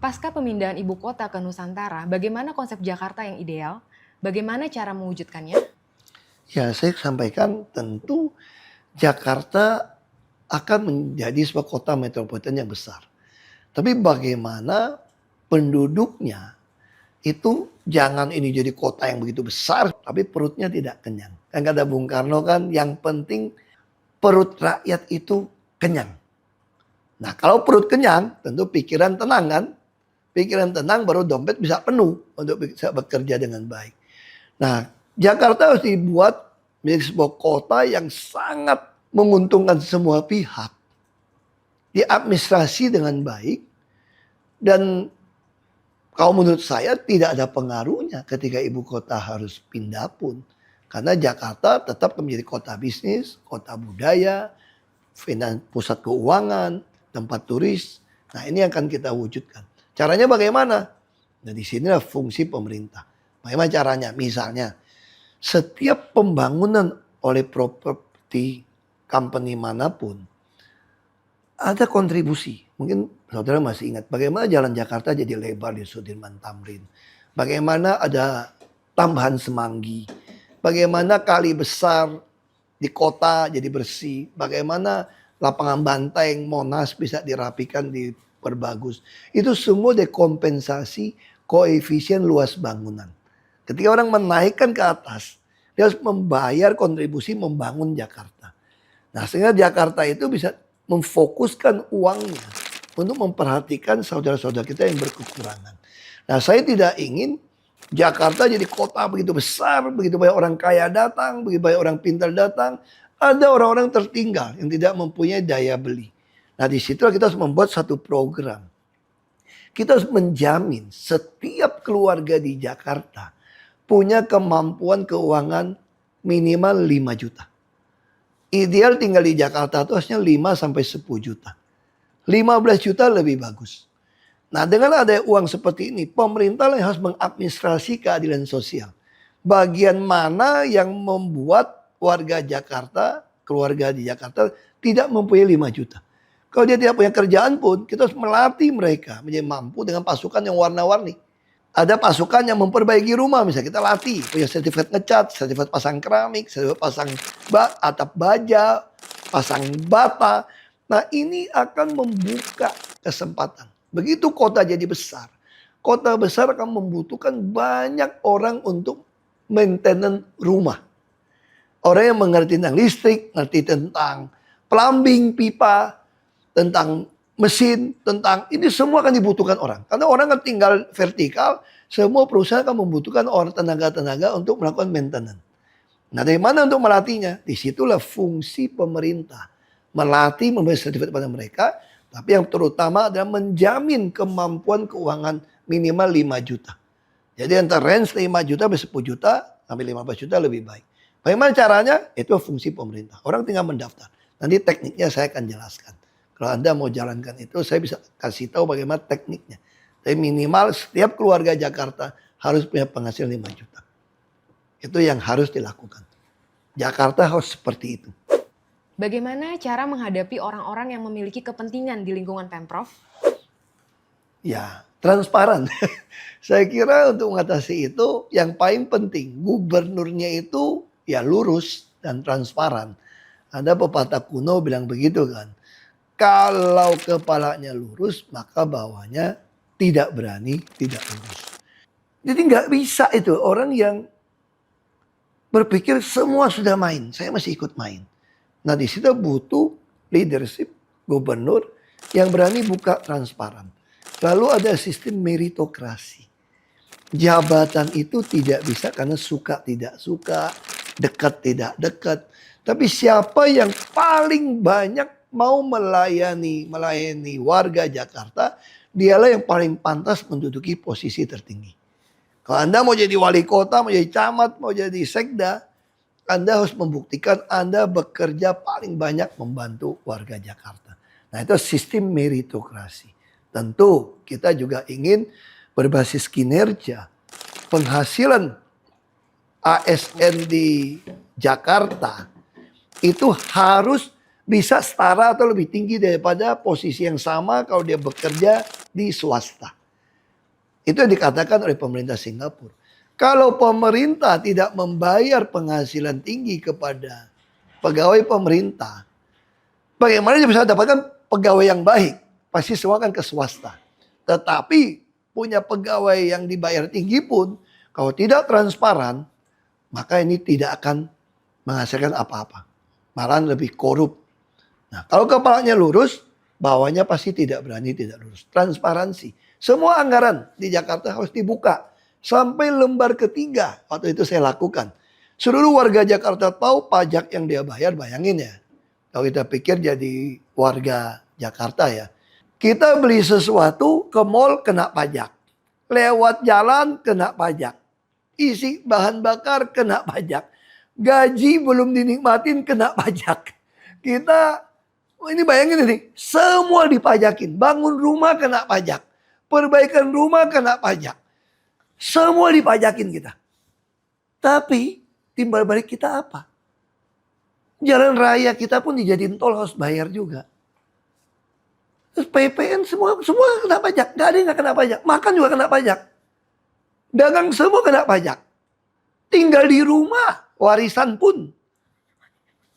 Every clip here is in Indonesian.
Pasca pemindahan ibu kota ke Nusantara, bagaimana konsep Jakarta yang ideal? Bagaimana cara mewujudkannya? Ya, saya sampaikan tentu Jakarta akan menjadi sebuah kota metropolitan yang besar. Tapi bagaimana penduduknya itu jangan ini jadi kota yang begitu besar, tapi perutnya tidak kenyang. Kan kata Bung Karno kan, yang penting perut rakyat itu kenyang. Nah, kalau perut kenyang, tentu pikiran tenang kan. Pikiran tenang baru dompet bisa penuh untuk bisa bekerja dengan baik. Nah, Jakarta harus dibuat menjadi sebuah kota yang sangat menguntungkan semua pihak. Diadministrasi dengan baik. Dan kalau menurut saya tidak ada pengaruhnya ketika ibu kota harus pindah pun. Karena Jakarta tetap menjadi kota bisnis, kota budaya, pusat keuangan, tempat turis. Nah, ini yang akan kita wujudkan. Caranya bagaimana? Nah, di sinilah fungsi pemerintah. Bagaimana caranya? Misalnya, setiap pembangunan oleh properti company manapun ada kontribusi. Mungkin saudara masih ingat bagaimana jalan Jakarta jadi lebar di Sudirman Tamrin. Bagaimana ada tambahan semanggi. Bagaimana kali besar di kota jadi bersih. Bagaimana lapangan banteng Monas bisa dirapikan, diperbagus. Itu semua dekompensasi koefisien luas bangunan. Ketika orang menaikkan ke atas, dia harus membayar kontribusi membangun Jakarta. Nah, sehingga Jakarta itu bisa memfokuskan uangnya untuk memperhatikan saudara-saudara kita yang berkekurangan. Nah, saya tidak ingin Jakarta jadi kota begitu besar, begitu banyak orang kaya datang, begitu banyak orang pintar datang. Ada orang-orang tertinggal yang tidak mempunyai daya beli. Nah, di situ kita harus membuat satu program. Kita harus menjamin setiap keluarga di Jakarta punya kemampuan keuangan minimal 5 juta. Ideal tinggal di Jakarta itu harusnya 5 sampai 10 juta. 15 juta lebih bagus. Nah, dengan ada uang seperti ini, pemerintah yang harus mengadministrasi keadilan sosial. Bagian mana yang membuat warga Jakarta, keluarga di Jakarta tidak mempunyai 5 juta. Kalau dia tidak punya kerjaan pun, kita harus melatih mereka menjadi mampu dengan pasukan yang warna-warni. Ada pasukan yang memperbaiki rumah, misalnya kita latih, punya sertifikat ngecat, sertifikat pasang keramik, sertifikat pasang atap baja, pasang bata. Nah, ini akan membuka kesempatan. Begitu kota jadi besar, kota besar akan membutuhkan banyak orang untuk maintenance rumah. Orang yang mengerti tentang listrik, mengerti tentang plumbing, pipa, tentang mesin, tentang ini semua akan dibutuhkan orang. Karena orang kan tinggal vertikal, semua perusahaan akan membutuhkan orang tenaga-tenaga untuk melakukan maintenance. Nah, dari mana untuk melatihnya? Disitulah fungsi pemerintah. Melatih, memberi sertifikat pada mereka, tapi yang terutama adalah menjamin kemampuan keuangan minimal 5 juta. Jadi antara range 5 juta sampai 10 juta sampai 15 juta lebih baik. Bagaimana caranya? Itu fungsi pemerintah. Orang tinggal mendaftar. Nanti tekniknya saya akan jelaskan. Kalau Anda mau jalankan itu, saya bisa kasih tahu bagaimana tekniknya. Tapi minimal setiap keluarga Jakarta harus punya penghasilan 5 juta. Itu yang harus dilakukan. Jakarta harus seperti itu. Bagaimana cara menghadapi orang-orang yang memiliki kepentingan di lingkungan Pemprov? Ya, transparan. Saya kira untuk mengatasi itu yang paling penting, gubernurnya itu ya lurus dan transparan. Ada pepatah kuno bilang begitu kan. Kalau kepalanya lurus, maka bawahnya tidak berani, tidak lurus. Jadi nggak bisa itu orang yang berpikir semua sudah main, saya masih ikut main. Nah, di situ butuh leadership gubernur yang berani buka transparan. Lalu ada sistem meritokrasi. Jabatan itu tidak bisa karena suka tidak suka, dekat tidak dekat. Tapi siapa yang paling banyak mau melayani warga Jakarta, dialah yang paling pantas menduduki posisi tertinggi. Kalau Anda mau jadi wali kota, mau jadi camat, mau jadi sekda, Anda harus membuktikan Anda bekerja paling banyak membantu warga Jakarta. Nah, itu sistem meritokrasi. Tentu kita juga ingin berbasis kinerja. Penghasilan ASN di Jakarta itu harus bisa setara atau lebih tinggi daripada posisi yang sama kalau dia bekerja di swasta. Itu yang dikatakan oleh pemerintah Singapura. Kalau pemerintah tidak membayar penghasilan tinggi kepada pegawai pemerintah, bagaimana dia bisa dapatkan pegawai yang baik? Pasti semua kan ke swasta. Tetapi punya pegawai yang dibayar tinggi pun, kalau tidak transparan, maka ini tidak akan menghasilkan apa-apa. Malahan lebih korup. Nah, kalau kepalanya lurus, bawahnya pasti tidak berani, tidak lurus. Transparansi. Semua anggaran di Jakarta harus dibuka. Sampai lembar ketiga, waktu itu saya lakukan. Seluruh warga Jakarta tahu pajak yang dia bayar, bayangin ya. Kalau kita pikir jadi warga Jakarta ya. Kita beli sesuatu ke mall kena pajak. Lewat jalan kena pajak. Isi bahan bakar kena pajak. Gaji belum dinikmatin kena pajak. Kita, ini bayangin ini, semua dipajakin. Bangun rumah kena pajak. Perbaikan rumah kena pajak. Semua dipajakin kita. Tapi timbal balik kita apa? Jalan raya kita pun dijadiin tol harus bayar juga. Terus PPN semua kena pajak. Gak ada yang gak kena pajak. Makan juga kena pajak. Dagang semua kena pajak. Tinggal di rumah, warisan pun.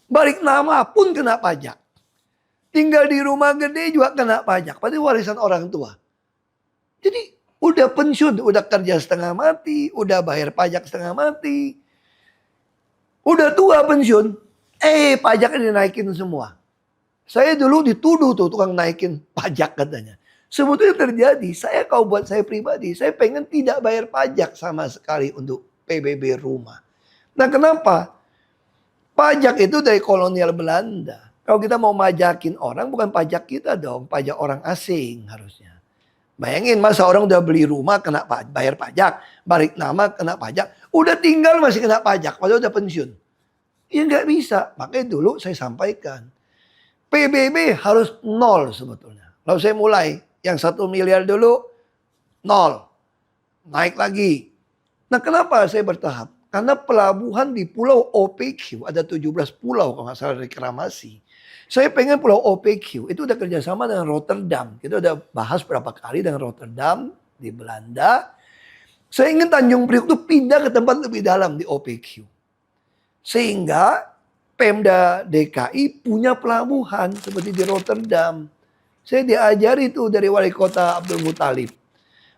Balik nama pun kena pajak. Tinggal di rumah gede juga kena pajak. Padahal warisan orang tua. Jadi udah pensiun, udah kerja setengah mati, udah bayar pajak setengah mati. Udah tua pensiun, pajaknya dinaikin semua. Saya dulu dituduh tuh tukang naikin pajak katanya. Sebetulnya terjadi, kalau buat saya pribadi, saya pengen tidak bayar pajak sama sekali untuk PBB rumah. Nah kenapa? Pajak itu dari kolonial Belanda. Kalau kita mau majakin orang, bukan pajak kita dong, pajak orang asing harusnya. Bayangin masa orang udah beli rumah kena bayar pajak, balik nama kena pajak, udah tinggal masih kena pajak, padahal udah pensiun. Ya nggak bisa, makanya dulu saya sampaikan. PBB harus nol sebetulnya. Lalu saya mulai, yang 1 miliar dulu, nol. Naik lagi. Nah kenapa saya bertahap? Karena pelabuhan di pulau OPQ, ada 17 pulau kalau nggak salah reklamasi. Saya pengen pulau OPQ, itu udah kerjasama dengan Rotterdam. Kita udah bahas berapa kali dengan Rotterdam di Belanda. Saya ingin Tanjung Priok itu pindah ke tempat lebih dalam di OPQ. Sehingga Pemda DKI punya pelabuhan seperti di Rotterdam. Saya diajari itu dari wali kota Abdul Muthalib.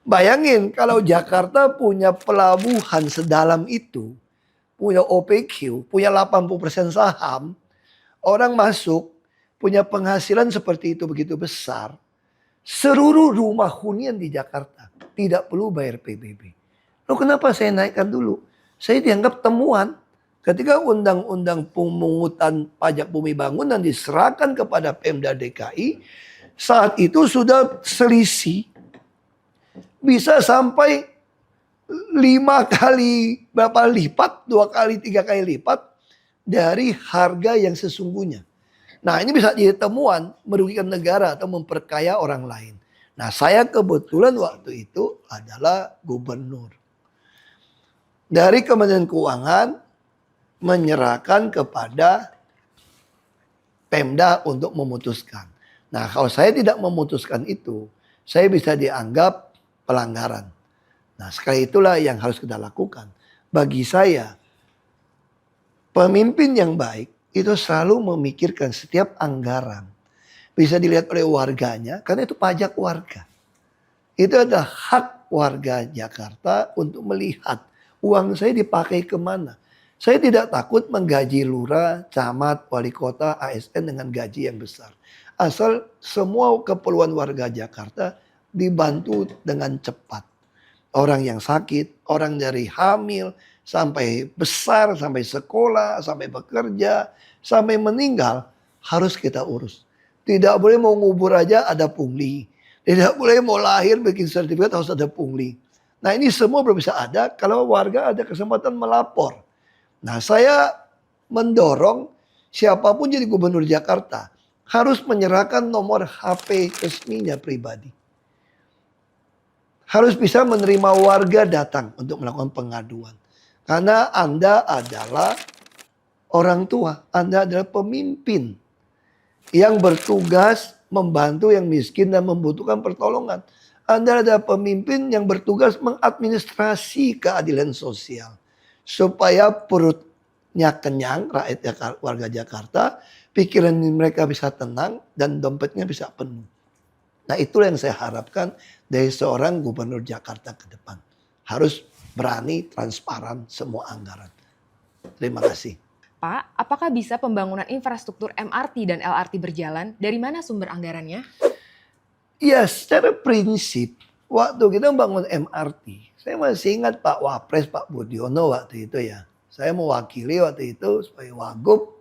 Bayangin kalau Jakarta punya pelabuhan sedalam itu, punya OPQ, punya 80% saham, orang masuk, punya penghasilan seperti itu begitu besar. Seluruh rumah hunian di Jakarta tidak perlu bayar PBB. Loh kenapa saya naikkan dulu? Saya dianggap temuan. Ketika undang-undang pemungutan pajak bumi bangunan diserahkan kepada Pemda DKI, saat itu sudah selisih bisa sampai 5 kali berapa lipat, 2 kali, 3 kali lipat dari harga yang sesungguhnya. Nah ini bisa jadi temuan merugikan negara atau memperkaya orang lain. Nah saya kebetulan waktu itu adalah gubernur. Dari Kementerian Keuangan menyerahkan kepada Pemda untuk memutuskan. Nah kalau saya tidak memutuskan itu, saya bisa dianggap pelanggaran. Nah sekali itulah yang harus kita lakukan. Bagi saya, pemimpin yang baik itu selalu memikirkan setiap anggaran. Bisa dilihat oleh warganya, karena itu pajak warga. Itu adalah hak warga Jakarta untuk melihat uang saya dipakai kemana. Saya tidak takut menggaji lurah, camat, wali kota, ASN dengan gaji yang besar. Asal semua keperluan warga Jakarta dibantu dengan cepat. Orang yang sakit, orang dari hamil, sampai besar, sampai sekolah, sampai bekerja, sampai meninggal, harus kita urus. Tidak boleh mau ngubur aja ada pungli. Tidak boleh mau lahir bikin sertifikat harus ada pungli. Nah ini semua belum bisa ada kalau warga ada kesempatan melapor. Nah saya mendorong siapapun jadi gubernur Jakarta harus menyerahkan nomor HP resminya pribadi. Harus bisa menerima warga datang untuk melakukan pengaduan. Karena Anda adalah orang tua, Anda adalah pemimpin yang bertugas membantu yang miskin dan membutuhkan pertolongan. Anda adalah pemimpin yang bertugas mengadministrasi keadilan sosial. Supaya perutnya kenyang, rakyat warga Jakarta, pikiran mereka bisa tenang, dan dompetnya bisa penuh. Nah, itulah yang saya harapkan dari seorang gubernur Jakarta ke depan. Harus berani, transparan semua anggaran. Terima kasih. Pak, apakah bisa pembangunan infrastruktur MRT dan LRT berjalan? Dari mana sumber anggarannya? Ya, secara prinsip, waktu kita membangun MRT, saya masih ingat Pak Wapres, Pak Budiono waktu itu ya. Saya mewakili waktu itu sebagai Wagub,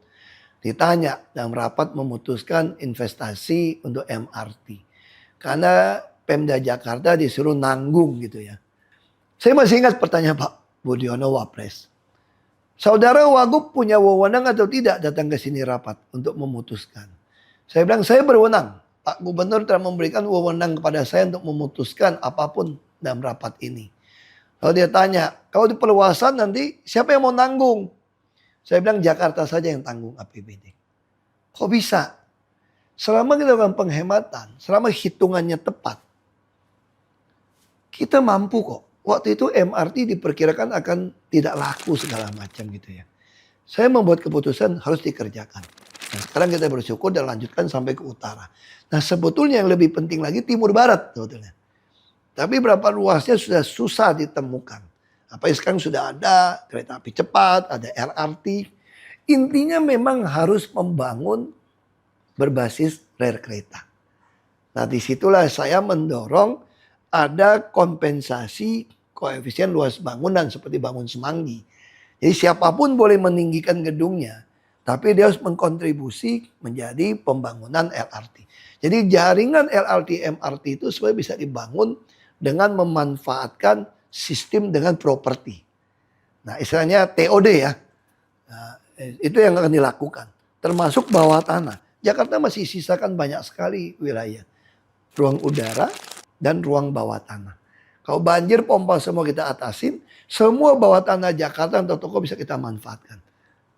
ditanya dalam rapat memutuskan investasi untuk MRT. Karena Pemda Jakarta disuruh nanggung gitu ya. Saya masih ingat pertanyaan Pak Budiono Wapres. Saudara Wagub punya wewenang atau tidak datang ke sini rapat untuk memutuskan? Saya bilang, saya berwenang. Pak Gubernur telah memberikan wewenang kepada saya untuk memutuskan apapun dalam rapat ini. Lalu dia tanya, kalau di perluasan nanti siapa yang mau nanggung? Saya bilang Jakarta saja yang tanggung APBD. Kok bisa? Selama kita lakukan penghematan, selama hitungannya tepat, kita mampu kok. Waktu itu MRT diperkirakan akan tidak laku segala macam gitu ya. Saya membuat keputusan harus dikerjakan. Nah, sekarang kita bersyukur dan lanjutkan sampai ke utara. Nah, sebetulnya yang lebih penting lagi timur barat sebetulnya. Tapi berapa luasnya sudah susah ditemukan. Apa yang sekarang sudah ada kereta api cepat, ada LRT. Intinya memang harus membangun berbasis rel kereta. Nah, disitulah saya mendorong ada kompensasi koefisien luas bangunan seperti bangun Semanggi. Jadi siapapun boleh meninggikan gedungnya. Tapi dia harus mengkontribusi menjadi pembangunan LRT. Jadi jaringan LRT MRT itu sebenarnya bisa dibangun dengan memanfaatkan sistem dengan properti. Nah, istilahnya TOD ya. Nah, itu yang akan dilakukan. Termasuk bawah tanah. Jakarta masih sisakan banyak sekali wilayah. Ruang udara dan ruang bawah tanah. Kalau banjir pompa semua kita atasin, semua bawah tanah Jakarta atau toko bisa kita manfaatkan.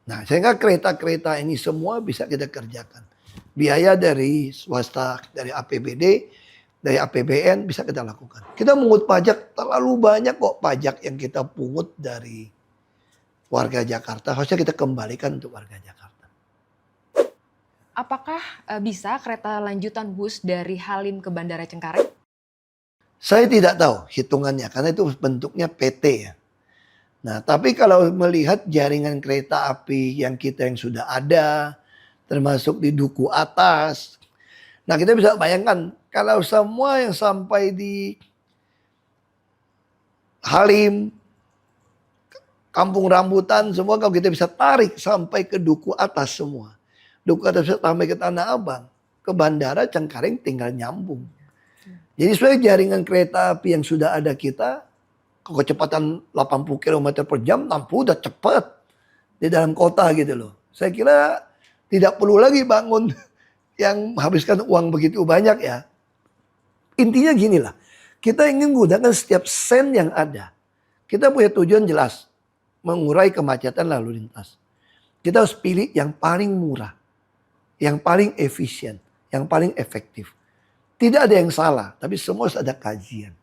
Nah, sehingga kereta-kereta ini semua bisa kita kerjakan. Biaya dari swasta, dari APBD, dari APBN bisa kita lakukan. Kita mengut pajak terlalu banyak kok pajak yang kita pungut dari warga Jakarta. Harusnya kita kembalikan untuk warga Jakarta. Apakah bisa kereta lanjutan bus dari Halim ke Bandara Cengkareng? Saya tidak tahu hitungannya karena itu bentuknya PT ya. Nah, tapi kalau melihat jaringan kereta api yang sudah ada, termasuk di Duku Atas. Nah, kita bisa bayangkan kalau semua yang sampai di Halim, Kampung Rambutan, semua kalau kita bisa tarik sampai ke Duku Atas semua. Duku Atas sampai ke Tanah Abang, ke Bandara Cengkareng tinggal nyambung. Jadi sebenarnya jaringan kereta api yang sudah ada kita, kecepatan 80 km per jam, nampu udah cepat di dalam kota gitu loh. Saya kira tidak perlu lagi bangun yang menghabiskan uang begitu banyak ya. Intinya gini lah, kita ingin menggunakan setiap sen yang ada. Kita punya tujuan jelas, mengurai kemacetan lalu lintas. Kita harus pilih yang paling murah, yang paling efisien, yang paling efektif. Tidak ada yang salah, tapi semua harus ada kajian.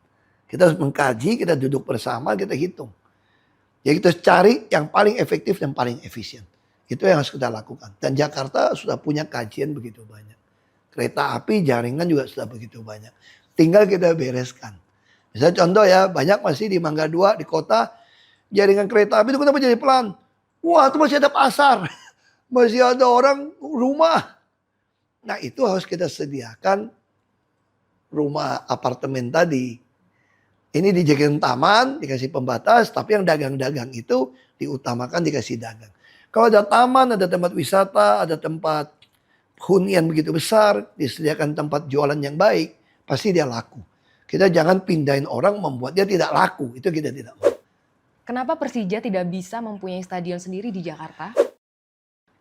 Kita harus mengkaji, kita duduk bersama, kita hitung. Jadi kita harus cari yang paling efektif dan paling efisien. Itu yang harus kita lakukan. Dan Jakarta sudah punya kajian begitu banyak. Kereta api, jaringan juga sudah begitu banyak. Tinggal kita bereskan. Misalnya contoh ya, banyak masih di Mangga 2, di kota, jaringan kereta api itu kenapa jadi pelan? Wah, itu masih ada pasar. Masih ada orang rumah. Nah, itu harus kita sediakan rumah apartemen tadi. Ini dijadikan taman, dikasih pembatas, tapi yang dagang-dagang itu diutamakan dikasih dagang. Kalau ada taman, ada tempat wisata, ada tempat hunian begitu besar, disediakan tempat jualan yang baik, pasti dia laku. Kita jangan pindahin orang membuat dia tidak laku, itu kita tidak mau. Kenapa Persija tidak bisa mempunyai stadion sendiri di Jakarta?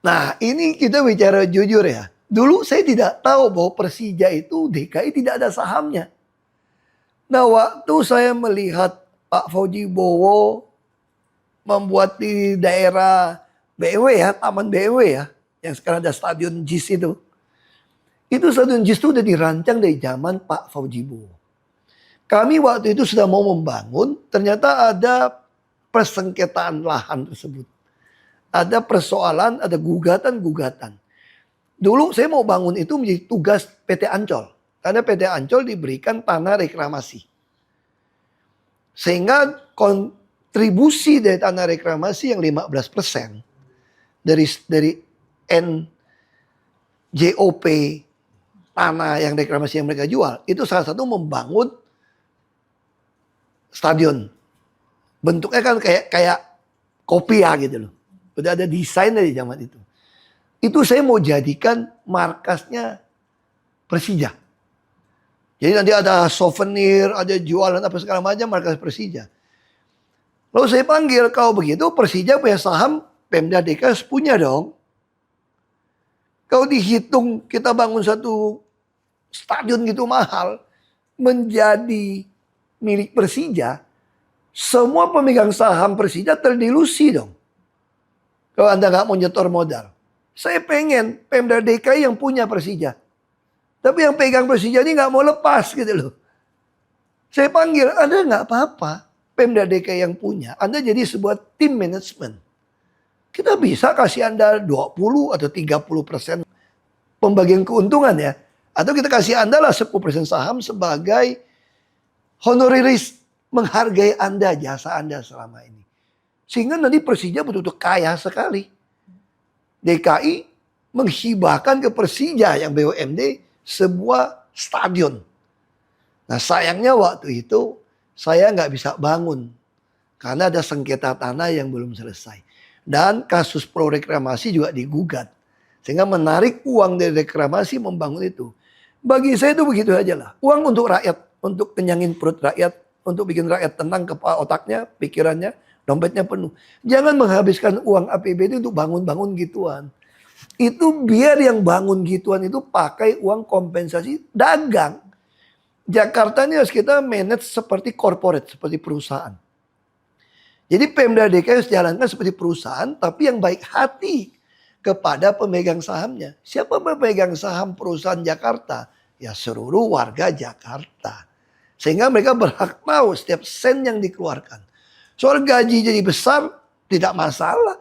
Nah, ini kita bicara jujur ya. Dulu saya tidak tahu bahwa Persija itu DKI tidak ada sahamnya. Nah, waktu saya melihat Pak Fauji Bowo membuat di daerah BW ya, Taman BW ya, yang sekarang ada Stadion JIS itu. Itu Stadion JIS itu udah dirancang dari zaman Pak Fauji Bowo. Kami waktu itu sudah mau membangun, ternyata ada persengketaan lahan tersebut. Ada persoalan, ada gugatan-gugatan. Dulu saya mau bangun itu menjadi tugas PT Ancol. Karena PT Ancol diberikan tanah reklamasi. Sehingga kontribusi dari tanah reklamasi yang 15% dari NJOP tanah yang reklamasi yang mereka jual, itu salah satu membangun stadion. Bentuknya kan kayak kopia gitu loh. Udah ada desain dari zaman itu. Itu saya mau jadikan markasnya Persija. Jadi nanti ada souvenir, ada jualan apa segala macam markas Persija. Lalu saya panggil, kalau begitu Persija punya saham, Pemda DKI punya dong. Kalau dihitung kita bangun satu stadion gitu mahal, menjadi milik Persija, semua pemegang saham Persija terdilusi dong. Kalau Anda nggak mau nyetor modal. Saya pengen Pemda DKI yang punya Persija. Tapi yang pegang Persija ini nggak mau lepas gitu loh. Saya panggil, Anda nggak apa-apa. Pemda DKI yang punya. Anda jadi sebuah tim manajemen. Kita bisa kasih Anda 20 atau 30% pembagian keuntungan ya. Atau kita kasih Anda lah 10% saham sebagai honoraris menghargai Anda, jasa Anda selama ini. Sehingga nanti Persija betul-betul kaya sekali. DKI menghibahkan ke Persija yang BUMD sebuah stadion. Nah sayangnya waktu itu saya nggak bisa bangun. Karena ada sengketa tanah yang belum selesai. Dan kasus pro reklamasi juga digugat. Sehingga menarik uang dari reklamasi membangun itu. Bagi saya itu begitu aja lah. Uang untuk rakyat. Untuk kenyangin perut rakyat. Untuk bikin rakyat tenang kepala otaknya, pikirannya, dompetnya penuh. Jangan menghabiskan uang APBD untuk bangun-bangun gituan. Itu biar yang bangun gituan itu pakai uang kompensasi dagang. Jakarta ini harus kita manage seperti corporate, seperti perusahaan. Jadi Pemda DKI harus jalankan seperti perusahaan, tapi yang baik hati kepada pemegang sahamnya. Siapa pemegang saham perusahaan Jakarta? Ya seluruh warga Jakarta. Sehingga mereka berhak tahu setiap sen yang dikeluarkan. Soal gaji jadi besar, tidak masalah.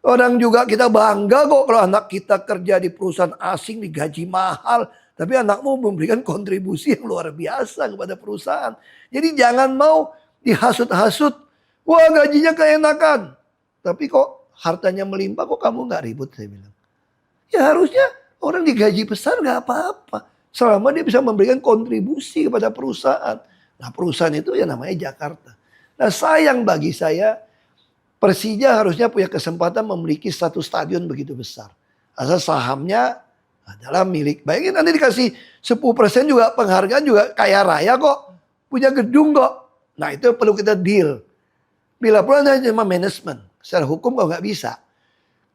Orang juga kita bangga kok kalau anak kita kerja di perusahaan asing digaji mahal. Tapi anakmu memberikan kontribusi yang luar biasa kepada perusahaan. Jadi jangan mau dihasut-hasut. Wah gajinya keenakan. Tapi kok hartanya melimpah kok kamu gak ribut saya bilang. Ya harusnya orang digaji besar gak apa-apa. Selama dia bisa memberikan kontribusi kepada perusahaan. Nah perusahaan itu ya namanya Jakarta. Nah sayang bagi saya Persija harusnya punya kesempatan memiliki satu stadion begitu besar. Asal sahamnya adalah milik. Bayangin nanti dikasih 10% juga penghargaan juga kaya raya kok. Punya gedung kok. Nah itu perlu kita deal. Bila perlu hanya cuma manajemen. Secara hukum kok nggak bisa.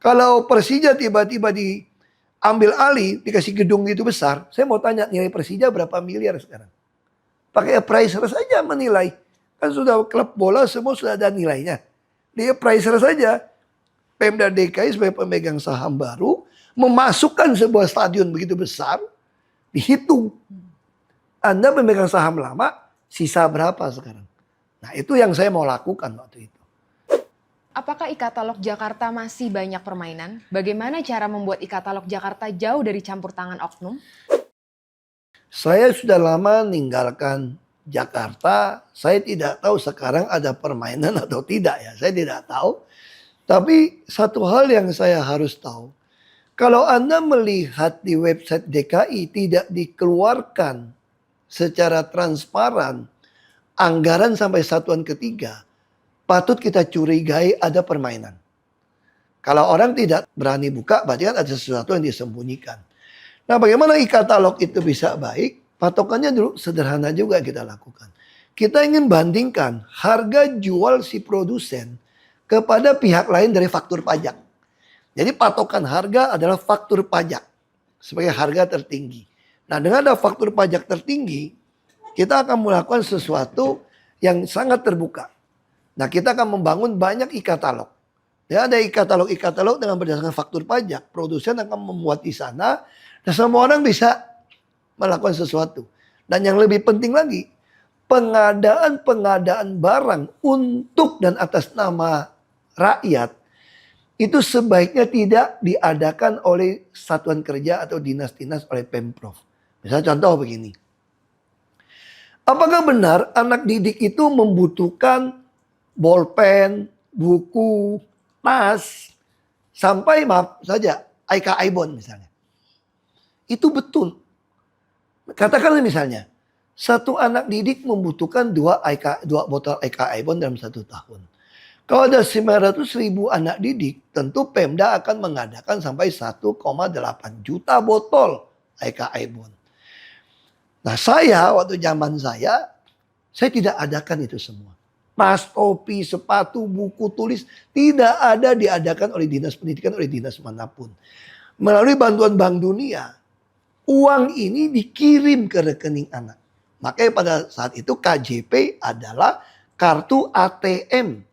Kalau Persija tiba-tiba diambil alih, dikasih gedung gitu besar. Saya mau tanya nilai Persija berapa miliar sekarang. Pakai appraiser saja menilai. Kan sudah klub bola semua sudah ada nilainya. Dia appraiser saja. Pemda DKI sebagai pemegang saham baru memasukkan sebuah stadion begitu besar, dihitung. Anda pemegang saham lama, sisa berapa sekarang? Nah itu yang saya mau lakukan waktu itu. Apakah e-katalog Jakarta masih banyak permainan? Bagaimana cara membuat e-katalog Jakarta jauh dari campur tangan oknum? Saya sudah lama meninggalkan Jakarta, saya tidak tahu sekarang ada permainan atau tidak ya. Saya tidak tahu. Tapi satu hal yang saya harus tahu. Kalau Anda melihat di website DKI tidak dikeluarkan secara transparan anggaran sampai satuan ketiga, patut kita curigai ada permainan. Kalau orang tidak berani buka, berarti kan ada sesuatu yang disembunyikan. Nah bagaimana e-katalog itu bisa baik? Patokannya dulu sederhana juga kita lakukan. Kita ingin bandingkan harga jual si produsen kepada pihak lain dari faktur pajak. Jadi patokan harga adalah faktur pajak sebagai harga tertinggi. Nah dengan ada faktur pajak tertinggi, kita akan melakukan sesuatu yang sangat terbuka. Nah kita akan membangun banyak e-katalog. Ya, ada e-katalog dengan berdasarkan faktur pajak. Produsen akan membuat di sana dan semua orang bisa melakukan sesuatu. Dan yang lebih penting lagi, pengadaan barang untuk dan atas nama rakyat itu sebaiknya tidak diadakan oleh satuan kerja atau dinas-dinas oleh Pemprov. Misalnya contoh begini. Apakah benar anak didik itu membutuhkan bolpen, buku, tas, sampai maaf saja IK Ibon misalnya. Itu betul. Katakanlah misalnya, satu anak didik membutuhkan dua botol IK Ibon dalam 1 tahun. Kalau ada 900.000 anak didik, tentu Pemda akan mengadakan sampai 1,8 juta botol IK Ibon. Nah waktu zaman saya tidak adakan itu semua. Tas, topi, sepatu, buku, tulis, tidak ada diadakan oleh dinas pendidikan, oleh dinas manapun. Melalui bantuan Bank Dunia, uang ini dikirim ke rekening anak. Makanya pada saat itu KJP adalah kartu ATM,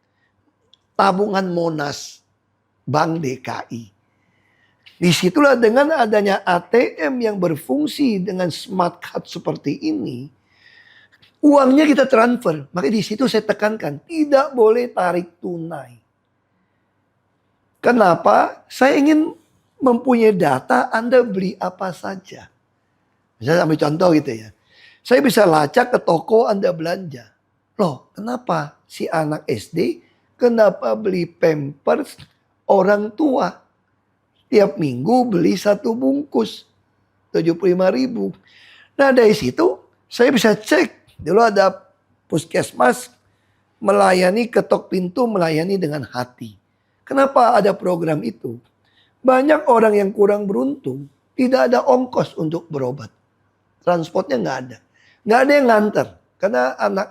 tabungan Monas, Bank DKI. Disitulah dengan adanya ATM yang berfungsi dengan smart card seperti ini, uangnya kita transfer. Makanya di situ saya tekankan, tidak boleh tarik tunai. Kenapa? Saya ingin mempunyai data Anda beli apa saja. Misalnya ambil contoh gitu ya. Saya bisa lacak ke toko Anda belanja. Loh, kenapa si anak SD kenapa beli Pampers orang tua? Tiap minggu beli 1 bungkus. 75.000. Nah dari situ saya bisa cek. Dulu ada puskesmas melayani ketok pintu, melayani dengan hati. Kenapa ada program itu? Banyak orang yang kurang beruntung. Tidak ada ongkos untuk berobat. Transportnya nggak ada. Nggak ada yang nganter. Karena anak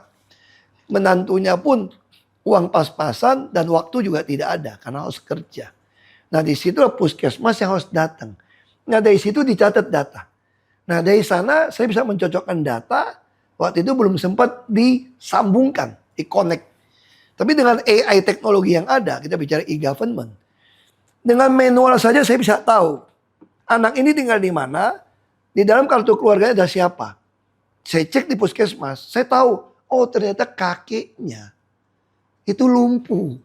menantunya pun uang pas-pasan dan waktu juga tidak ada. Karena harus kerja. Nah di situlah puskesmas yang harus datang. Nah dari situ dicatat data. Nah dari sana saya bisa mencocokkan data. Waktu itu belum sempat disambungkan, di-connect. Tapi dengan AI teknologi yang ada, kita bicara e-government. Dengan manual saja saya bisa tahu. Anak ini tinggal di mana, di dalam kartu keluarganya ada siapa. Saya cek di puskesmas, saya tahu. Oh ternyata kakeknya itu lumpuh.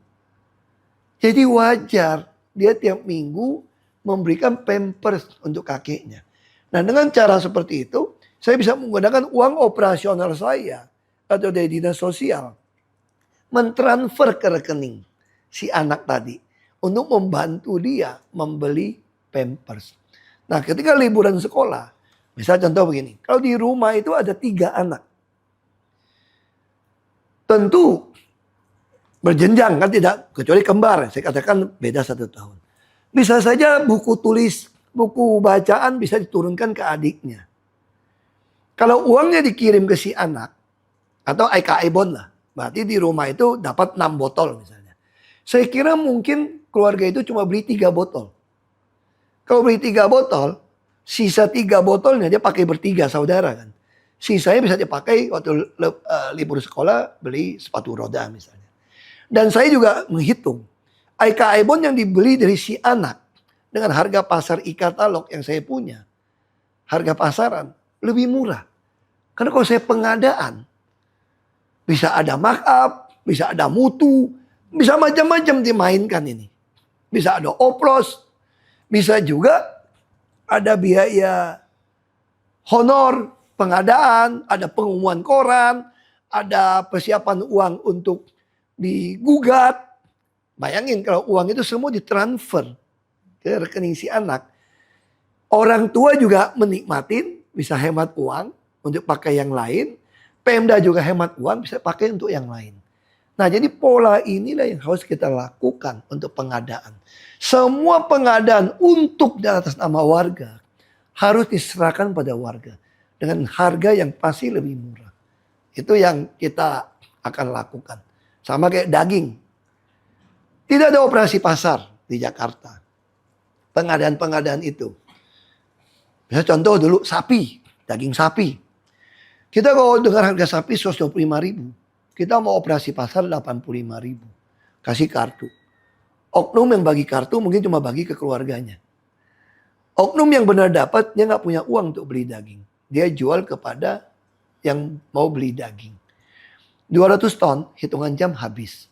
Jadi wajar dia tiap minggu memberikan pampers untuk kakeknya. Nah dengan cara seperti itu, saya bisa menggunakan uang operasional saya atau dari dinas sosial. Mentransfer ke rekening si anak tadi. Untuk membantu dia membeli pampers. Nah ketika liburan sekolah, misalnya contoh begini. Kalau di rumah itu ada 3 anak. Tentu berjenjang kan tidak, kecuali kembar. Saya katakan beda 1 tahun. Bisa saja buku tulis, buku bacaan bisa diturunkan ke adiknya. Kalau uangnya dikirim ke si anak, atau IK Ibon lah. Berarti di rumah itu dapat 6 botol misalnya. Saya kira mungkin keluarga itu cuma beli 3 botol. Kalau beli 3 botol, sisa 3 botolnya dia pakai bertiga saudara kan. Sisanya bisa dipakai waktu libur sekolah beli sepatu roda misalnya. Dan saya juga menghitung. IK Ibon yang dibeli dari si anak dengan harga pasar e-katalog yang saya punya. Harga pasaran lebih murah. Karena kalau saya pengadaan, bisa ada markup, bisa ada mutu, bisa macam-macam dimainkan ini. Bisa ada oplos, bisa juga ada biaya honor, pengadaan, ada pengumuman koran, ada persiapan uang untuk digugat. Bayangin kalau uang itu semua ditransfer ke rekening si anak. Orang tua juga menikmatin, bisa hemat uang untuk pakai yang lain. Pemda juga hemat uang, bisa pakai untuk yang lain. Nah jadi pola inilah yang harus kita lakukan untuk pengadaan. Semua pengadaan untuk dan atas nama warga harus diserahkan pada warga. Dengan harga yang pasti lebih murah. Itu yang kita akan lakukan. Sama kayak daging. Tidak ada operasi pasar di Jakarta. Pengadaan-pengadaan itu. Misalnya contoh dulu sapi, daging sapi. Kita kalau dengar harga sapi 125.000, kita mau operasi pasar 85.000. Kasih kartu. Oknum yang bagi kartu mungkin cuma bagi ke keluarganya. Oknum yang benar dapat, dia nggak punya uang untuk beli daging. Dia jual kepada yang mau beli daging. 200 ton, hitungan jam habis.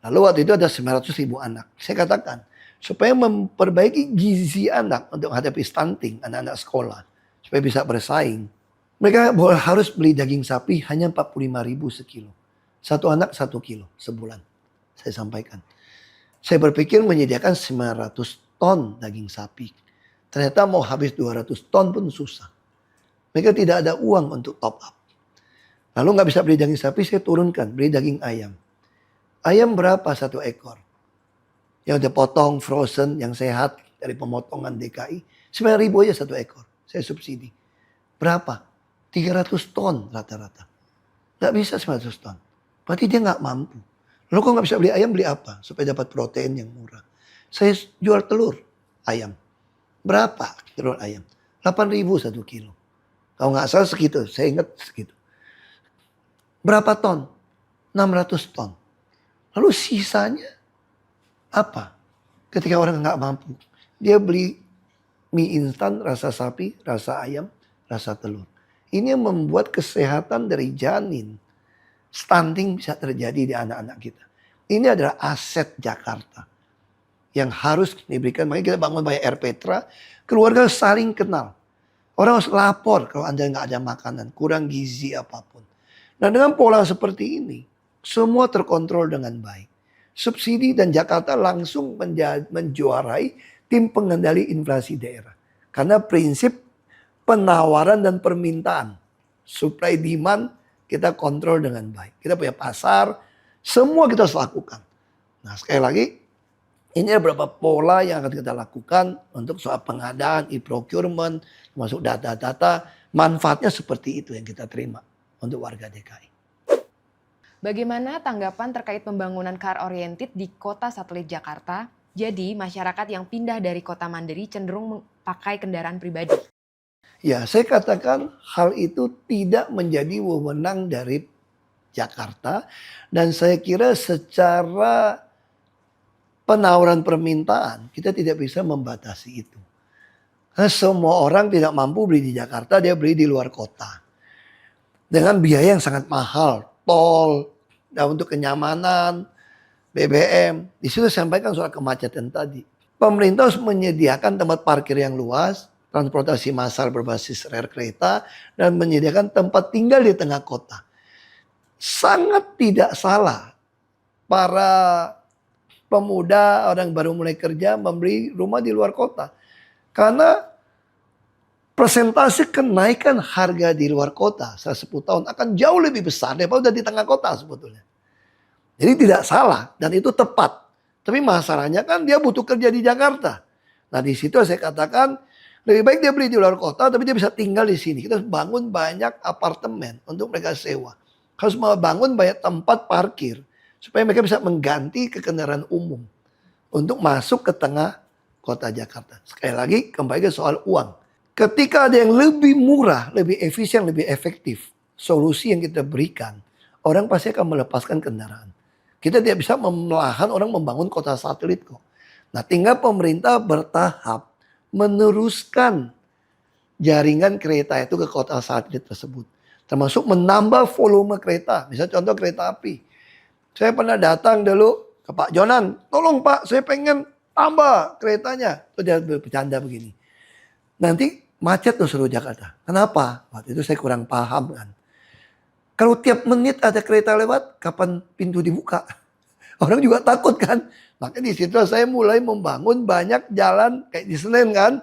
Lalu waktu itu ada 900.000 anak. Saya katakan, supaya memperbaiki gizi anak untuk hadapi stunting anak-anak sekolah, supaya bisa bersaing, mereka harus beli daging sapi hanya 45.000 sekilo. Satu anak 1 kilo sebulan. Saya sampaikan. Saya berpikir menyediakan 900 ton daging sapi. Ternyata mau habis 200 ton pun susah. Mereka tidak ada uang untuk top up. Lalu nggak bisa beli daging sapi, saya turunkan, beli daging ayam. Ayam berapa 1 ekor? Yang udah potong, frozen, yang sehat dari pemotongan DKI. 9.000 aja 1 ekor. Saya subsidi. Berapa? 300 ton rata-rata. Nggak bisa 900 ton. Berarti dia nggak mampu. Lalu kok nggak bisa beli ayam, beli apa? Supaya dapat protein yang murah. Saya jual telur ayam. Berapa telur ayam? 8.000 1 kilo. Kalau nggak salah segitu, saya ingat segitu. Berapa ton? 600 ton. Lalu sisanya apa? Ketika orang nggak mampu, dia beli mie instan rasa sapi, rasa ayam, rasa telur. Ini yang membuat kesehatan dari janin, stunting bisa terjadi di anak-anak kita. Ini adalah aset Jakarta yang harus diberikan. Makanya kita bangun banyak Air Petra, keluarga saling kenal. Orang harus lapor kalau Anda nggak ada makanan, kurang gizi apapun. Nah dengan pola seperti ini, semua terkontrol dengan baik. Subsidi dan Jakarta langsung menjuarai tim pengendali inflasi daerah. Karena prinsip penawaran dan permintaan, supply demand kita kontrol dengan baik. Kita punya pasar, semua kita harus lakukan. Nah sekali lagi, ini ada beberapa pola yang akan kita lakukan untuk soal pengadaan, e-procurement, masuk data-data. Manfaatnya seperti itu yang kita terima untuk warga DKI. Bagaimana tanggapan terkait pembangunan car oriented di kota satelit Jakarta? Jadi masyarakat yang pindah dari kota mandiri cenderung memakai kendaraan pribadi. Ya, saya katakan hal itu tidak menjadi wewenang dari Jakarta. Dan saya kira secara penawaran permintaan, kita tidak bisa membatasi itu. Karena semua orang tidak mampu beli di Jakarta, dia beli di luar kota. Dengan biaya yang sangat mahal, tol, dan untuk kenyamanan, BBM. Di situ saya sampaikan soal kemacetan tadi. Pemerintah harus menyediakan tempat parkir yang luas, transportasi massal berbasis rel kereta, dan menyediakan tempat tinggal di tengah kota. Sangat tidak salah para pemuda, orang baru mulai kerja, membeli rumah di luar kota. Karena persentase kenaikan harga di luar kota setelah 10 tahun akan jauh lebih besar daripada di tengah kota sebetulnya. Jadi tidak salah dan itu tepat. Tapi masalahnya kan dia butuh kerja di Jakarta. Nah di situ saya katakan lebih baik dia beli di luar kota tapi dia bisa tinggal di sini. Kita harus bangun banyak apartemen untuk mereka sewa. Harus membangun banyak tempat parkir supaya mereka bisa mengganti ke kendaraan umum untuk masuk ke tengah kota Jakarta. Sekali lagi kembali ke soal uang. Ketika ada yang lebih murah, lebih efisien, lebih efektif, solusi yang kita berikan, orang pasti akan melepaskan kendaraan. Kita tidak bisa melahan orang membangun kota satelit kok. Nah tinggal pemerintah bertahap meneruskan jaringan kereta itu ke kota satelit tersebut. Termasuk menambah volume kereta. Misalnya contoh kereta api. Saya pernah datang dulu ke Pak Jonan. Tolong Pak, saya pengen tambah keretanya. Terus dia bercanda begini. Nanti macet tuh seluruh Jakarta. Kenapa? Waktu itu saya kurang paham kan. Kalau tiap menit ada kereta lewat, kapan pintu dibuka? Orang juga takut kan. Makanya di situ saya mulai membangun banyak jalan kayak di Senen kan.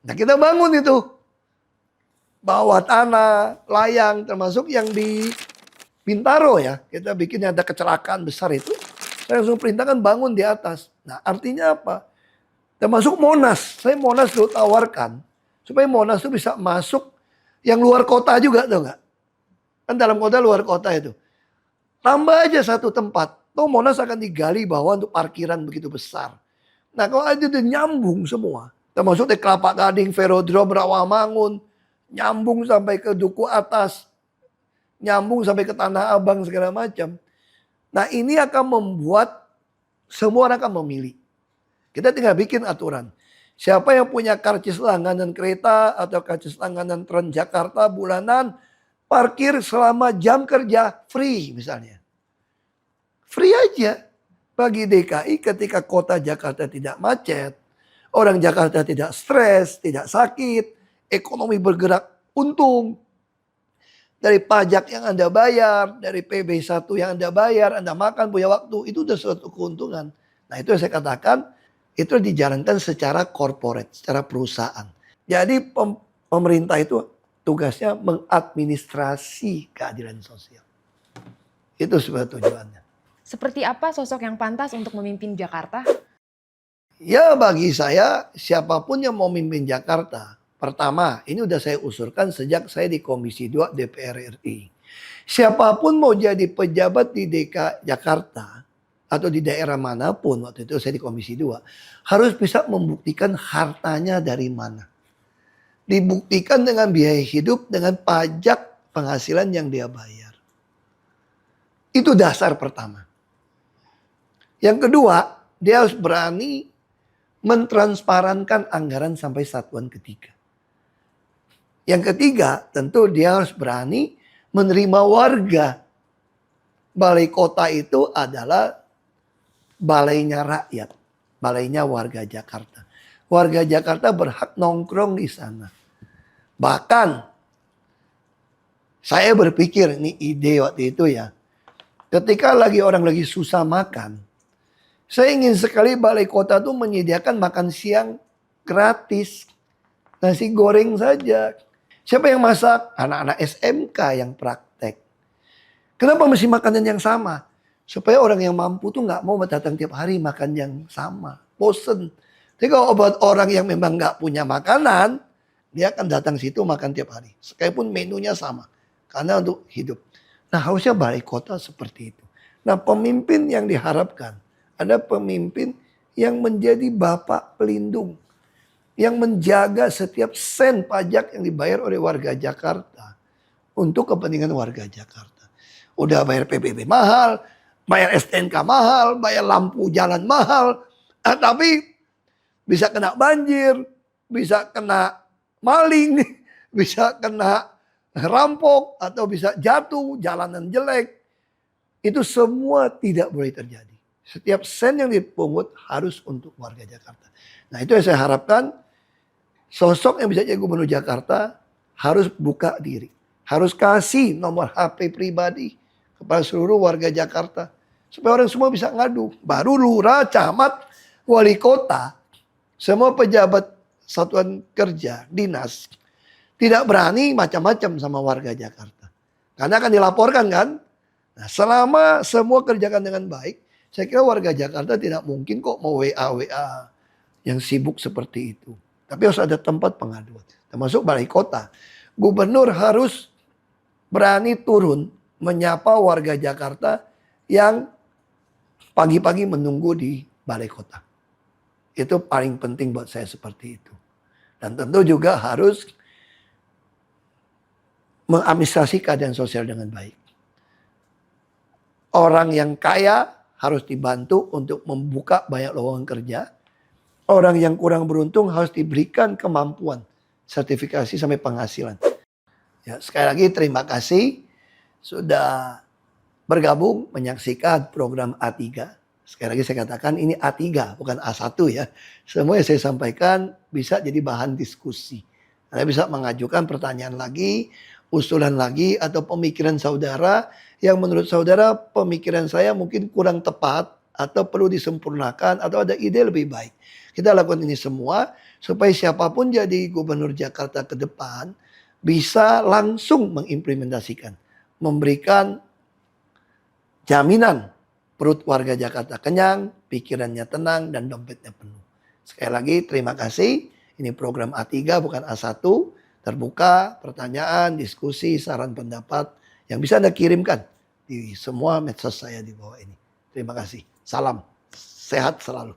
Nah kita bangun itu. Bawah tanah, layang, termasuk yang di Bintaro ya. Kita bikin yang ada kecelakaan besar itu. Saya langsung perintahkan bangun di atas. Nah artinya apa? Termasuk Monas. Saya Monas dulu tawarkan. Supaya Monas itu bisa masuk yang luar kota juga tuh enggak. Kan dalam kota luar kota itu. Tambah aja satu tempat. Tuh Monas akan digali bawah untuk parkiran begitu besar. Nah kalau itu nyambung semua. Termasuk di Kelapa Gading, Velodrome, Rawamangun. Nyambung sampai ke Duku Atas. Nyambung sampai ke Tanah Abang segala macam. Nah ini akan membuat semua orang akan memilih. Kita tinggal bikin aturan. Siapa yang punya karcis langganan kereta atau karcis langganan Transjakarta bulanan, parkir selama jam kerja free misalnya. Free aja. Bagi DKI ketika kota Jakarta tidak macet, orang Jakarta tidak stres, tidak sakit, ekonomi bergerak untung. Dari pajak yang Anda bayar, dari PB1 yang Anda bayar, Anda makan punya waktu, itu udah suatu keuntungan. Nah itu yang saya katakan, itu dijalankan secara corporate, secara perusahaan. Jadi pemerintah itu tugasnya mengadministrasi keadilan sosial. Itu sebetulnya tujuannya. Seperti apa sosok yang pantas untuk memimpin Jakarta? Ya bagi saya siapapun yang mau memimpin Jakarta. Pertama, ini udah saya usulkan sejak saya di Komisi 2 DPR RI. Siapapun mau jadi pejabat di DKI Jakarta atau di daerah manapun, waktu itu saya di Komisi 2, harus bisa membuktikan hartanya dari mana. Dibuktikan dengan biaya hidup, dengan pajak penghasilan yang dia bayar. Itu dasar pertama. Yang kedua, dia harus berani mentransparankan anggaran sampai satuan ketiga. Yang ketiga, tentu dia harus berani menerima warga. Balai kota itu adalah balainya rakyat, balainya warga Jakarta. Warga Jakarta berhak nongkrong di sana. Bahkan saya berpikir, ini ide waktu itu ya, ketika orang lagi susah makan, saya ingin sekali balai kota tuh menyediakan makan siang gratis. Nasi goreng saja. Siapa yang masak? Anak-anak SMK yang praktek. Kenapa mesti makanan yang sama? Supaya orang yang mampu tuh nggak mau datang tiap hari makan yang sama. Bosen. Jadi kalau buat orang yang memang nggak punya makanan, dia akan datang situ makan tiap hari. Sekalipun menunya sama. Karena untuk hidup. Nah harusnya balai kota seperti itu. Nah pemimpin yang diharapkan ada pemimpin yang menjadi bapak pelindung. Yang menjaga setiap sen pajak yang dibayar oleh warga Jakarta. Untuk kepentingan warga Jakarta. Udah bayar PBB mahal, bayar STNK mahal, bayar lampu jalan mahal. Tapi bisa kena banjir, bisa kena maling, bisa kena rampok, atau bisa jatuh, jalanan jelek. Itu semua tidak boleh terjadi. Setiap sen yang dipungut harus untuk warga Jakarta. Nah itu yang saya harapkan. Sosok yang bisa jadi gubernur Jakarta harus buka diri. Harus kasih nomor HP pribadi kepada seluruh warga Jakarta. Supaya orang semua bisa ngadu. Baru lurah, camat, wali kota, semua pejabat satuan kerja, dinas, tidak berani macam-macam sama warga Jakarta. Karena akan dilaporkan kan. Nah selama semua kerjakan dengan baik, saya kira warga Jakarta tidak mungkin kok mau WA yang sibuk seperti itu. Tapi harus ada tempat pengaduan. Termasuk balai kota. Gubernur harus berani turun menyapa warga Jakarta yang pagi-pagi menunggu di balai kota. Itu paling penting buat saya seperti itu. Dan tentu juga harus mengadministrasi keadaan sosial dengan baik. Orang yang kaya harus dibantu untuk membuka banyak lowongan kerja. Orang yang kurang beruntung harus diberikan kemampuan, sertifikasi sampai penghasilan. Ya, sekali lagi terima kasih sudah bergabung menyaksikan program A3. Sekali lagi saya katakan ini A3 bukan A1 ya. Semua yang saya sampaikan bisa jadi bahan diskusi. Anda bisa mengajukan pertanyaan lagi, usulan lagi, atau pemikiran saudara yang menurut saudara pemikiran saya mungkin kurang tepat atau perlu disempurnakan atau ada ide lebih baik. Kita lakukan ini semua supaya siapapun jadi gubernur Jakarta ke depan bisa langsung mengimplementasikan, memberikan jaminan perut warga Jakarta kenyang, pikirannya tenang, dan dompetnya penuh. Sekali lagi terima kasih. Ini program A3 bukan A1. Terbuka, pertanyaan, diskusi, saran pendapat yang bisa Anda kirimkan di semua medsos saya di bawah ini. Terima kasih. Salam sehat selalu.